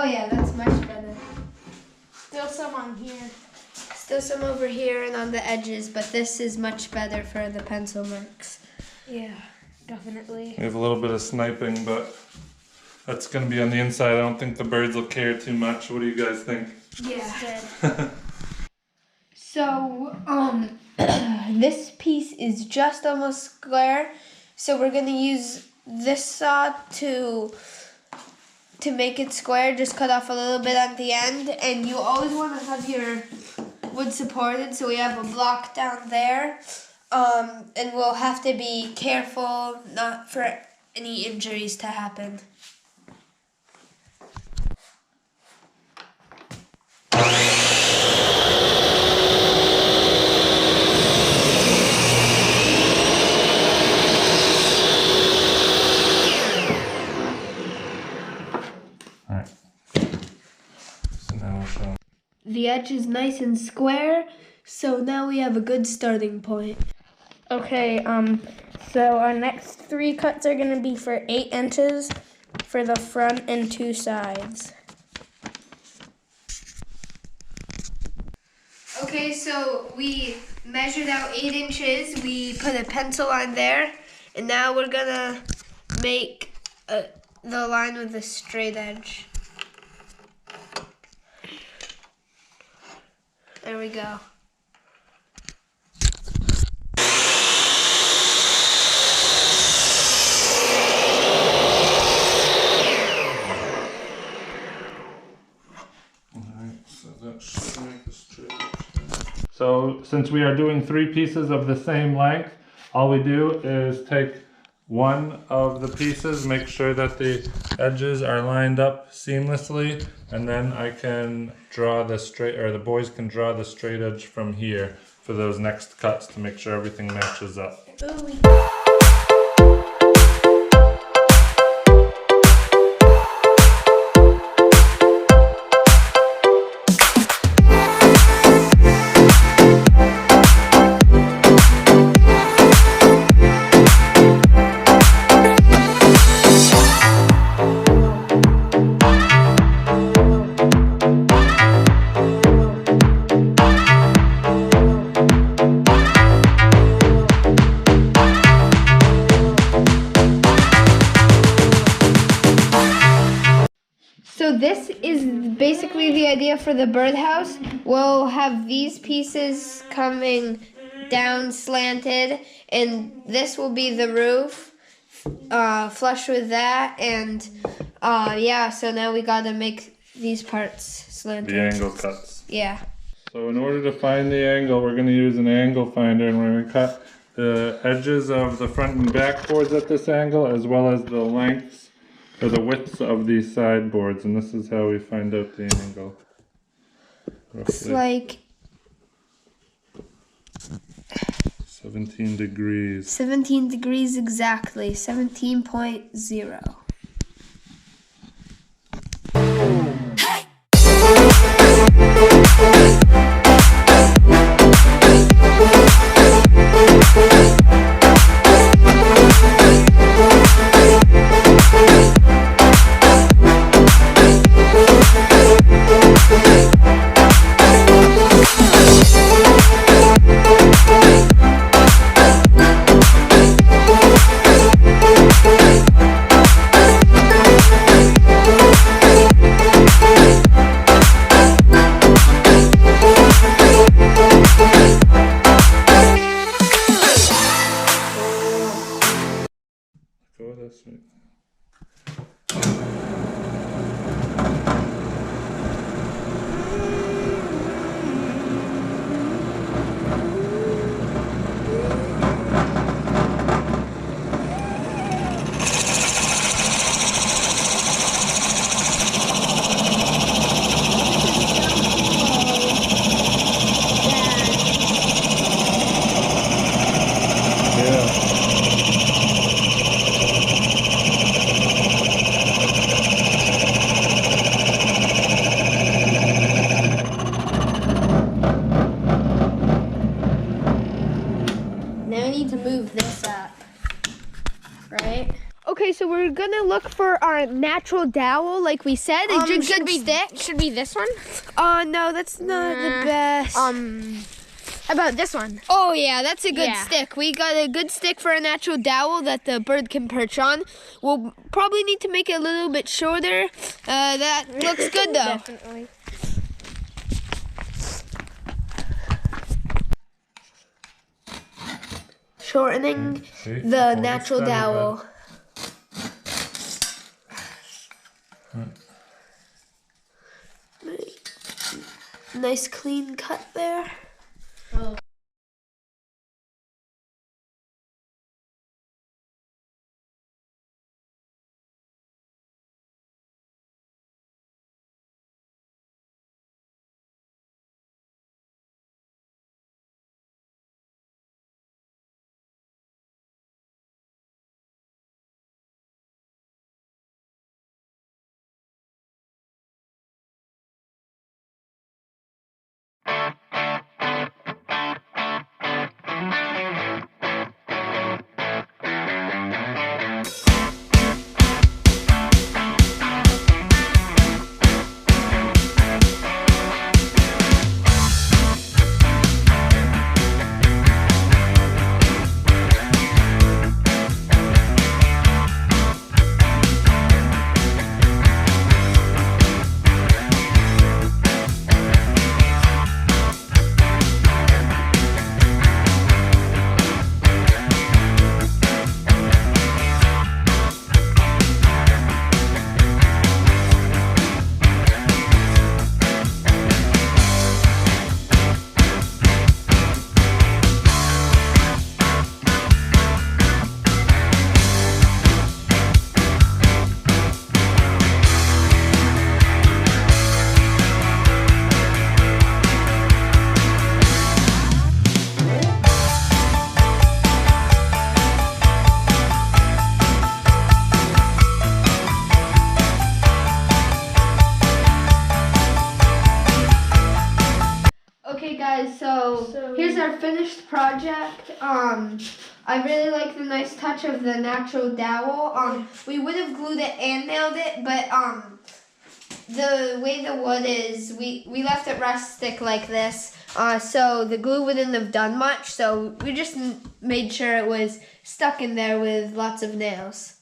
Oh yeah, that's much better. Still some on here. Still some over here and on the edges, but this is much better for the pencil marks. Yeah, definitely. We have a little bit of sniping, but that's going to be on the inside. I don't think the birds will care too much. What do you guys think? Yeah. So, this piece is just almost square. So we're gonna use this saw to make it square. Just cut off a little bit at the end, and you always want to have your wood supported. So we have a block down there, and we'll have to be careful not for any injuries to happen. The edge is nice and square, so now we have a good starting point. Okay, so our next 3 cuts are going to be for 8 inches for the front and 2 sides. Okay, so we measured out 8 inches, we put a pencil line there, and now we're gonna make the line with a straight edge. There we go. So since we are doing 3 pieces of the same length, all we do is take one of the pieces, make sure that the edges are lined up seamlessly, and then I can draw the straight, or the boys can draw the straight edge from here for those next cuts to make sure everything matches up. So this is basically the idea for the birdhouse. We'll have these pieces coming down slanted, and this will be the roof, flush with that, and yeah, so now we gotta make these parts slanted. The angle cuts. Yeah. So in order to find the angle, we're going to use an angle finder, and we're going to cut the edges of the front and back boards at this angle, as well as the lengths or the widths of these side boards, and this is how we find out the angle. It's like 17 degrees. 17 degrees exactly, 17.0. Go this way. Okay, so we're gonna look for our natural dowel, like we said. A good stick. Should be this one? No, that's not the best. How about this one? Oh yeah, that's a good Yeah. stick. We got a good stick for a natural dowel that the bird can perch on. We'll probably need to make it a little bit shorter. That looks good though. Definitely. Shortening See? the Hold it natural steady, dowel. Nice clean cut there. Oh. Okay guys, so here's our finished project. I really like the nice touch of the natural dowel. We would have glued it and nailed it, but the way the wood is, we left it rustic like this, so the glue wouldn't have done much, so we just made sure it was stuck in there with lots of nails.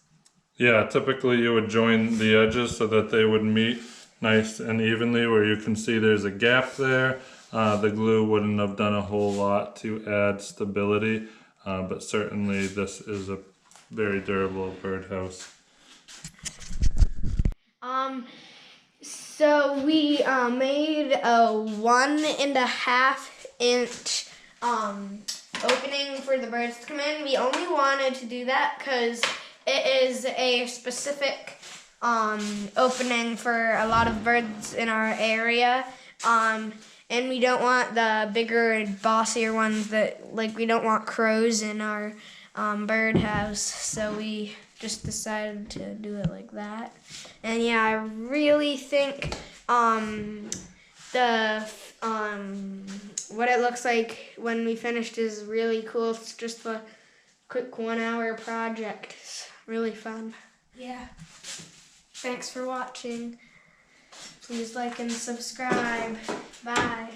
Yeah, typically you would join the edges so that they would meet nice and evenly. Where you can see there's a gap there. The glue wouldn't have done a whole lot to add stability, but certainly this is a very durable birdhouse. So we made a 1.5 inch opening for the birds to come in. We only wanted to do that because it is a specific opening for a lot of birds in our area. And we don't want the bigger and bossier ones that, like, we don't want crows in our birdhouse. So we just decided to do it like that. And yeah, I really think what it looks like when we finished is really cool. It's just a quick 1 hour project. It's really fun. Yeah. Thanks for watching. Please like and subscribe. Bye.